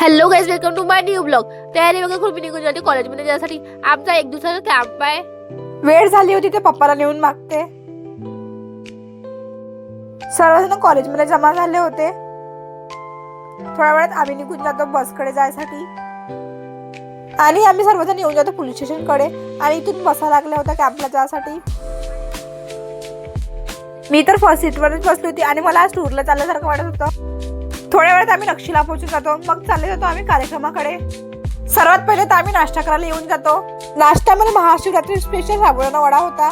Hello guys, welcome to my new blog. तयारी वगैरे खूप निघून जाते कॉलेजमध्ये जाण्यासाठी. आमचा एक दिवसाचा कॅम्प आहे. वेळ झाली होती ते पप्पाला नेऊन मागते. सर्वजण कॉलेजमध्ये जमा झाले होते. थोड्या वेळात आम्ही निघून जातो बसकडे जायसाठी आणि आम्ही सर्वजण येऊन जातो पोलीस स्टेशन कडे आणि इथून बसा लागल्या होत्या कॅम्पला जायसाठी. मी तर फर्स्ट सीटवरच बसली होती आणि मला आज टूरला चालल्यासारखं वाटत होतं. थोड्या वेळात आम्ही नक्षीला पोहोचून जातो. मग चालले जातो आम्ही कार्यक्रमाकडे. सर्वात पहिले तर आम्ही नाश्ता करायला येऊन जातो. नाश्त्यामध्ये महाशिवरात्री स्पेशल साबुदाणा वडा होता.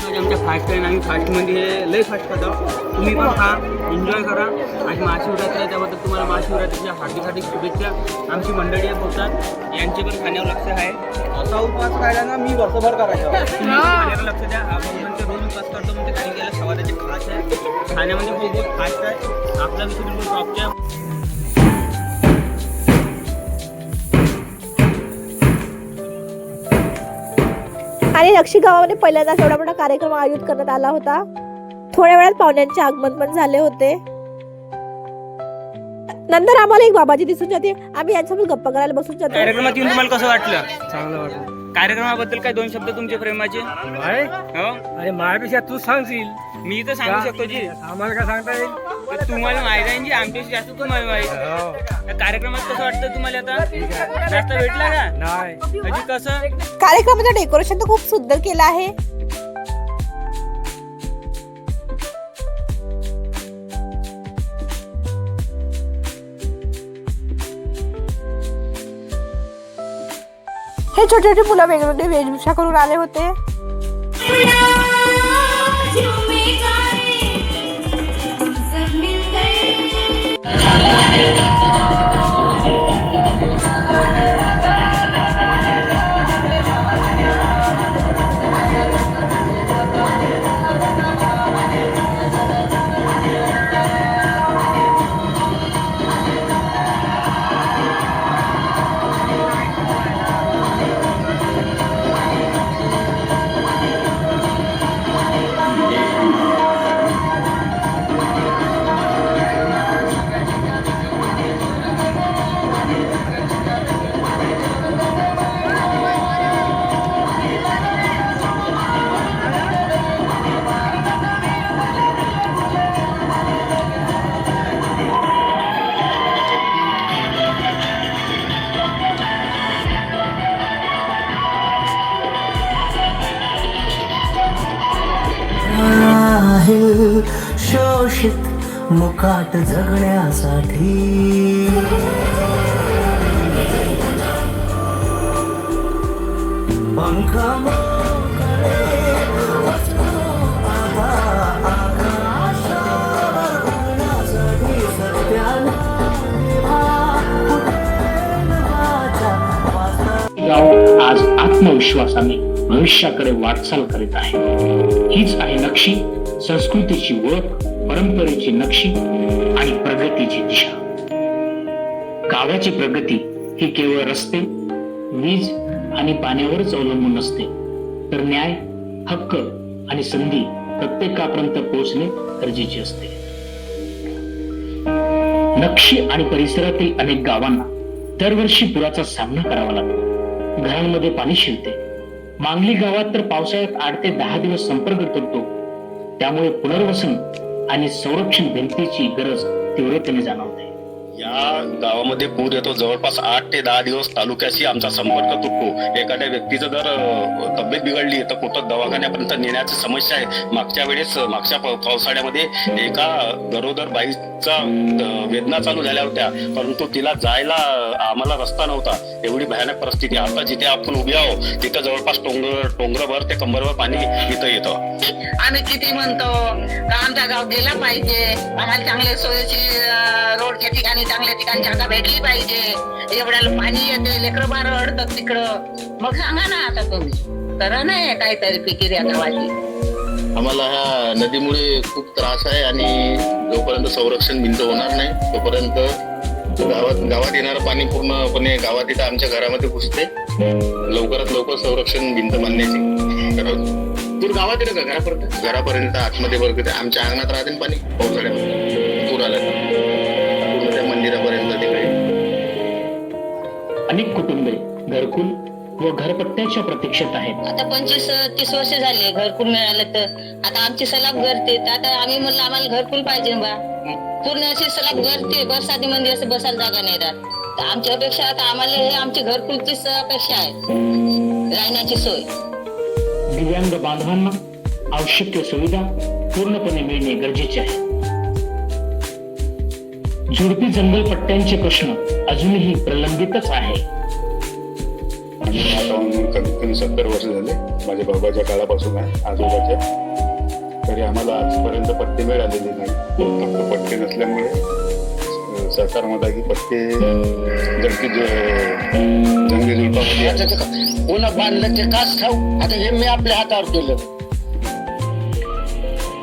आमच्या फास्ट आहे आणि फास्टमध्ये लय फास्ट खातो. तुम्ही पण खा, एन्जॉय करा. आणि महाशिवरात्री आहे त्याबद्दल तुम्हाला महाशिवरात्रीच्या हार्दिक शुभेच्छा. आमची मंडळी बोलतात यांचे पण खाण्यावर लक्ष आहे. असा उपवास राहिला ना मी वर्षभर करायचा. खाण्यावर लक्ष द्या. आपण रोज उपवास करतो म्हणजे काही गेलं खवा त्याचे खास आहे. खाण्यामध्ये खूप फास्ट आहे. आपला विषय बिलकुल टॉपच्या. आणि नक्षी गावामध्ये पहिल्यांदाच एवढा मोठा कार्यक्रम आयोजित करण्यात आला होता. थोड्या वेळात पाहुण्यांचे आगमन पण झाले होते. नंतर आम्हाला एक बाबाजी दिसून जाते. आम्ही यांच्यासोबत गप्पा करायला बसून जातो. कार्यक्रमात येऊन तुम्हाला कसं वाटलं? चांगलं वाटलं. कार्यक्रमाबद्दल काय दोन शब्द तुमचे प्रेमाचे? हो, अरे माझ्यापेक्षा तू सांगशील. मी तर सांगू शकतो जी. आम्हाला काय सांगता येईल? तुम्हाला माहिती आहे जी आमच्याशी जास्त तुम्हाला माहिती. कार्यक्रमात कसं वाटतं तुम्हाला आता? जास्त भेटला का नाही. म्हणजे कसं कार्यक्रमाचं डेकोरेशन तर खूप सुंदर केलं आहे. हे छोटे छोटे मुलं वेगवेगळे वेशभूषा करून आले होते. शोषित मुकाट जगण्यासाठी पंख मोकळे असतो आकाशावर उडण्यासाठी सत्याला गाव आज आत्मविश्वासाने भविष्याकडे वाटचाल करीत आहे. हीच आहे नक्षी, संस्कृतीची ओळख, परंपरेची नक्षी आणि प्रगतीची दिशा. गावाची प्रगती ही केवळ रस्ते, वीज आणि पाण्यावरच अवलंबून नसते, तर न्याय, हक्क आणि संधी प्रत्येकापर्यंत पोहोचणे गरजेचे असते. नक्षी आणि परिसरातील अनेक गावांना दरवर्षी पुराचा सामना करावा लागतो. घरांमध्ये पाणी शिरते. मांगली गावात तर पावसाळ्यात 8 ते 10 दिवस संपर्क तुटतो. त्यामुळे पुनर्वसन आणि संरक्षण भिंतीची गरज तीव्रतेने जाणवते. या गावामध्ये पूर येतो. जवळपास 8 ते 10 दिवस तालुक्याशी आमचा संपर्क तुटतो. एखाद्या व्यक्तीचं जर तब्येत बिघडली तर कुठं दवाखान्यापर्यंत नेण्याची समस्या आहे. मागच्या पावसाळ्यामध्ये एका गरोदर बाईचा वेदना चालू झाल्या होत्या, परंतु तिला जायला आम्हाला रस्ता नव्हता. एवढी भयानक परिस्थिती. आता जिथे आपण उभे आहोत तिथं जवळपास टोंगरभर ते कंबरभर पाणी इथं येतं. आम्ही किती म्हणतो का आमचा गाव गेला पाहिजे, आम्हाला चांगले सोयीची रोडच्या ठिकाणी चांगल्या ठिकाणी जागा भेटली पाहिजे. एवढ्याला पाणी येते, लेकरं बार अडतात तिकडं. मग सांगा ना आता तुम्ही, तर नाही काहीतरी फिकीर या गावाची. आम्हाला ह्या नदीमुळे खूप त्रास आहे आणि जोपर्यंत संरक्षण भिंत होणार नाही तोपर्यंत गावात येणारं पाणी पूर्णपणे गावात येतं आमच्या घरामध्ये घुसते. लवकरात लवकर संरक्षण भिंत बांधण्याची पूर गावात येतं का घरापर्यंत आतमध्ये बघते. आमच्या अंगणात राहते पाणी पावसाळ्यामध्ये पूर आला पूर्ण त्या मंदिरापर्यंत तिकडे अनेक कुटुंबे घरकुल व घरपट्ट्याच्या प्रतीक्षेत आहेत. आता 25-30 वर्ष झाले घरकुल मिळालं तर आता आमची सलाब गरते तर आता आम्ही म्हणलं आम्हाला घरकुल पाहिजे बा. पूर्ण अशी सलाब गरते बरसाती मध्ये असं बसायला जागा नाही राहत. तर आमची अपेक्षा आता आम्हाला हे आमची घरकुलचीच अपेक्षा आहे, राहण्याची सोय. दिव्यांग बांधवांना आवश्यक सुविधा पूर्णपणे मिळणे गरजेचे आहे. झुडपी जंगल पट्ट्यांचे प्रश्न अजूनही प्रलंबितच आहे. कमीत कमी 70 वर्ष झाले माझ्या बाबाच्या काळापासून आहे, आजोबाच्या. तरी आम्हाला आजपर्यंत पट्टे मिळालेले नाही. फक्त पट्टे नसल्यामुळे सरकारमध्ये की पट्टे जंगली झुडपामध्ये पुन्हा बांधलं ते काच ठाऊ. आता हे मी आपल्या हातावर केलं.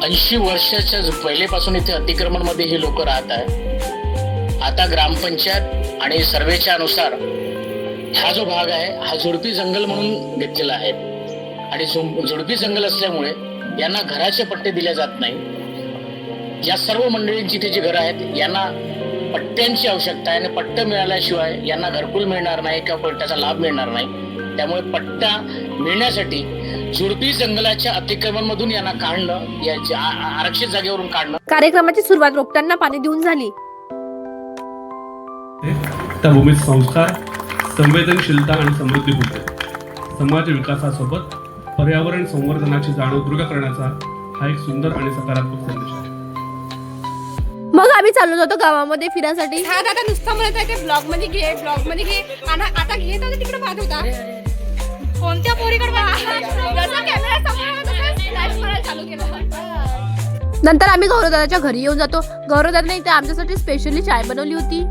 80 वर्षाच्या पहिलेपासून इथे अतिक्रमण मध्ये हे लोक राहत आहेत. आता ग्रामपंचायत आणि सर्वेच्या अनुसार हा जो भाग आहे हा झुडपी जंगल म्हणून घेतलेला आहे. आणि झुडपी जंगल असल्यामुळे यांना घराचे पट्टे दिले जात नाही. या सर्व मंडळींची इथे जी घरं आहेत यांना पट्ट्यांची आवश्यकता आहे आणि पट्टे मिळाल्याशिवाय यांना घरकुल मिळणार नाही किंवा पट्ट्याचा लाभ मिळणार नाही. त्यामुळे पट्टा मिळण्यासाठी झुडपी जंगलाच्या अतिक्रमण मधून यांना काढणं, याच्या आरक्षित जागेवरून काढणं. कार्यक्रमाची सुरुवात रोपट्यांना पाणी देऊन झाली. त्या भूमीत संस्कार, संवेदनशीलता आणि समृद्धी होते. समाज विकासासोबत पर्यावरण संवर्धनाची जाणीव दृढ करण्याचा हा एक सुंदर आणि सकारात्मक संदेश आहे. मग आम्ही चाललो होतो गावामध्ये फिरायसाठी. हा दादा नुसतं म्हणत आहे ते ब्लॉग मध्ये घे आणि आता घेत होता तिकडे पाहत होता. कोणत्या पोरीकडे नंतर आम्ही गौरवदादाच्या घरी येऊन जातो. गौरवदादाने इथे आमच्यासाठी स्पेशली चाय बनवली होती.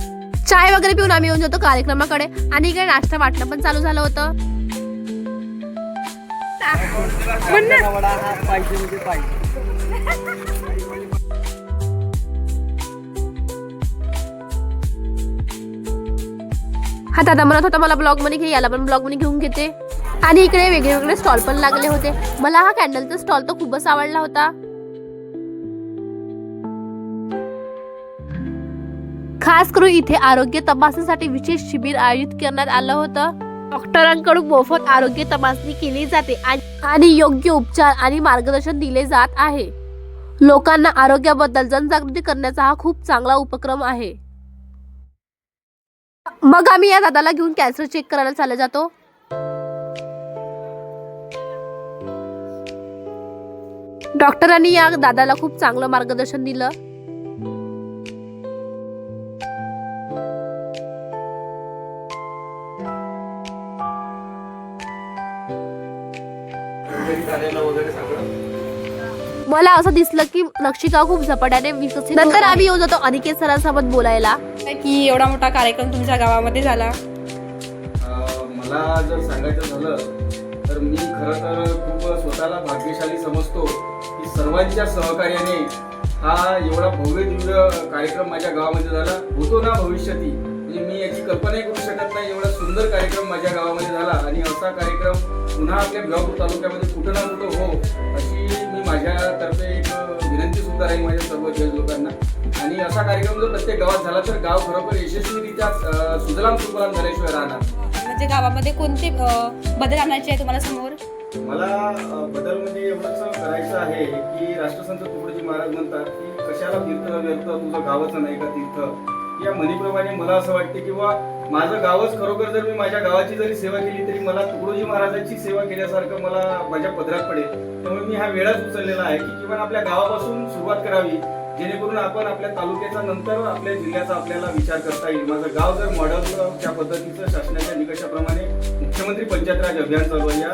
चाय वगैरे पिऊन आम्ही येऊन जातो कार्यक्रमाकडे. आणि इकडे नाश्ता वाटणं पण चालू झालं होतं. हा दादा म्हणत होता मला ब्लॉग मध्ये घे, याला पण ब्लॉग मध्ये घेऊन घेते. आणि इकडे वेगळे वेगळे स्टॉल पण लागले होते. मला हा कॅन्डलचा स्टॉल तर खूपच आवडला होता. खास करून इथे आरोग्य तपासणीसाठी विशेष शिबिर आयोजित करण्यात आलं होतं. डॉक्टरांकडून मोफत आरोग्य तपासणी केली जाते आणि योग्य उपचार आणि मार्गदर्शन दिले जात आहे. लोकांना आरोग्याबद्दल जनजागृती करण्याचा हा खूप चांगला उपक्रम आहे. मग आम्ही या दादाला घेऊन कॅन्सर चेक करायला चालले जातो. डॉक्टरांनी या दादाला खूप चांगलं मार्गदर्शन दिलं. मला असं दिसलं की नक्षिका खूप झपाट्याने विकसित. नंतर आम्ही येऊन जातो अनिकेत सरांसोबत बोलायला की एवढा मोठा कार्यक्रम तुमच्या गावामध्ये झाला. मला जर सांगायचं झालं तर मी खरं तर खूप स्वतःला भाग्यशाली समजतो की सर्वांच्या सहकार्याने हा एवढा भव्य दिव्य कार्यक्रम माझ्या गावामध्ये झाला. होतो ना भविष्याती, म्हणजे मी याची कल्पनाही करू शकत नाही एवढा सुंदर कार्यक्रम माझ्या गावामध्ये झाला. आणि असा कार्यक्रम पुन्हा आपल्या ब्लॉग तालुक्यामध्ये कुठं ना कुठं हो अशी मी माझ्यातर्फे एक विनंती सुद्धा राहील माझ्या सर्व जज लोकांना. आणि असा कार्यक्रम जर प्रत्येक गावात झाला तर गाव खरोखर यशस्वीरित्या सुजलाम सुफलाम झाल्याशिवाय राहणार. म्हणजे गावामध्ये कोणते बदल आणायचे आहे तुम्हाला समोर? मला बदल म्हणजे एवढंच करायचं आहे की राष्ट्रसंत तुकडोजी महाराज म्हणतात की कशाला तीर्थ व्यर्थ तुझं गावच नाही का तीर्थ. या म्हणीप्रमाणे मला असं वाटते की माझं गावच खरोखर जर मी माझ्या गावाची जरी सेवा केली तरी मला तुकडोजी महाराजांची सेवा केल्यासारखं मला माझ्या पदरात पडेल. त्यामुळे मी हा वेळाच उचललेला आहे की किंवा आपल्या गावापासून सुरुवात करावी जेणेकरून आपण आपल्या तालुक्याचा नंतर आपल्या जिल्ह्याचा आपल्याला विचार करता येईल. माझं गाव जर मॉडेलच्या पद्धतीचं शासनाच्या निकषाप्रमाणे मुख्यमंत्री पंचायत राज अभियान चालू आहे. या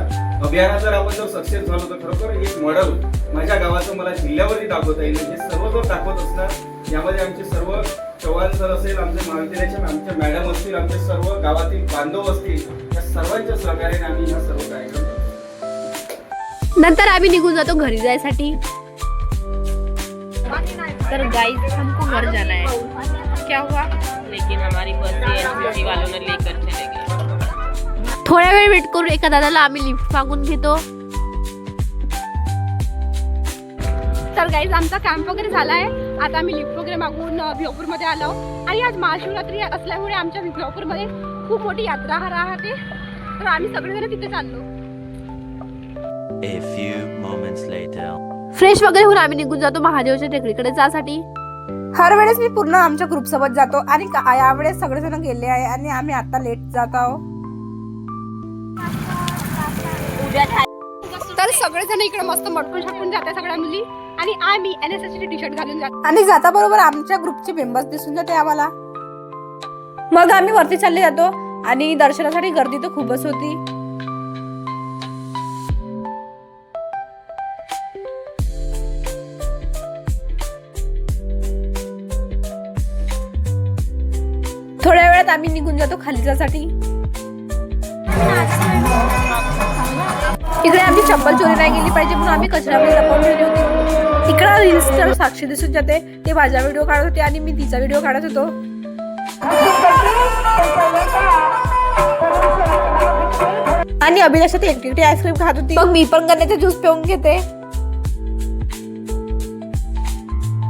अभियानात जर आपण जर सक्सेस झालो तर खरोखर एक मॉडेल माझ्या गावाचं मला जिल्ह्यावरती दाखवता येईल. हे सर्व जर दाखवत असणार यामध्ये आमचे सर्व चव्हाण सर असेल, आमचे महाविद्यालयाचे आमच्या मॅडम असतील, आमचे सर्व गावातील बांधव असतील, या सर्वांच्या सहकार्याने आम्ही हा सर्व कार्यक्रम. नंतर आम्ही निघून जातो घरी जायसाठी. सर गाइस हमको घर जाना है. क्या हुआ? लेकिन हमारी बस एनसीसी वालों ने लेकर चले गए. थोड्या वेळ वेट करून एका दादाला आम्ही लिफ्ट मागून घेतो. तर गाईज आमचा कॅम्प वगैरे झाला आहे. आता आम्ही लिफ्ट वगैरे मागून भिवापूरमध्ये आलो आणि आज महाशिवरात्री असल्यामुळे आमच्या भिवापूरमध्ये खूप मोठी यात्रा राहते. तर आम्ही सगळेजण तिथे चाललो. A few moments later. Fresh वगैरे होऊन आम्ही निघून जातो महादेवाच्या टेकडीकडे जासाठी. हर वेळेस मी पूर्ण आमच्या ग्रुप सोबत जातो आणि यावेळेस सगळेजण गेले आहे आणि आम्ही आता लेट जात आहोत. तर सगळेजण इकडे मस्त मटकून शकून जाते सगळ्या मुली आणि आम्ही NSS ची टी-शर्ट घालून जातो आणि जाता बरोबर आमच्या ग्रुपचे मेंबर्स दिसून जाते आम्हाला. मग आम्ही वरती चालले जातो आणि दर्शनासाठी गर्दी तर खूपच होती. थोड्या वेळात आम्ही निघून जातो खाली जासाठी. इकडे आमची चप्पल चोरी नाही गेली पाहिजे म्हणून आम्ही कचऱ्यामध्ये लपवून ठेवली होती. इकडे रील्सवर साक्षी दिसून जाते. ते माझा व्हिडिओ काढत होते आणि मी तिचा व्हिडिओ काढत होतो. आणि अभिलाषा ते एकटी आईस्क्रीम खात होती. मग मी पण गन्याचा ज्यूस पिऊन घेते.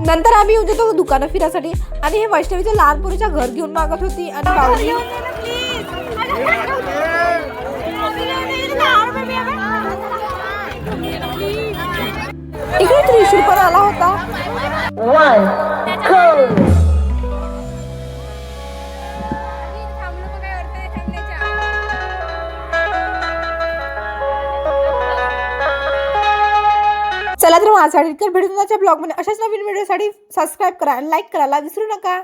नंतर आम्ही येऊन जातो दुकानं फिरासाठी आणि हे वैष्णवीचं लहान पोरीच्या घर घेऊन मागत होती आणि बावली इकडे त्रिशूल पण आला होता. चला तर माझ्या भेटून ब्लॉग मध्ये अशाच नवीन व्हिडिओसाठी सबस्क्राईब करा आणि लाईक करायला विसरू नका.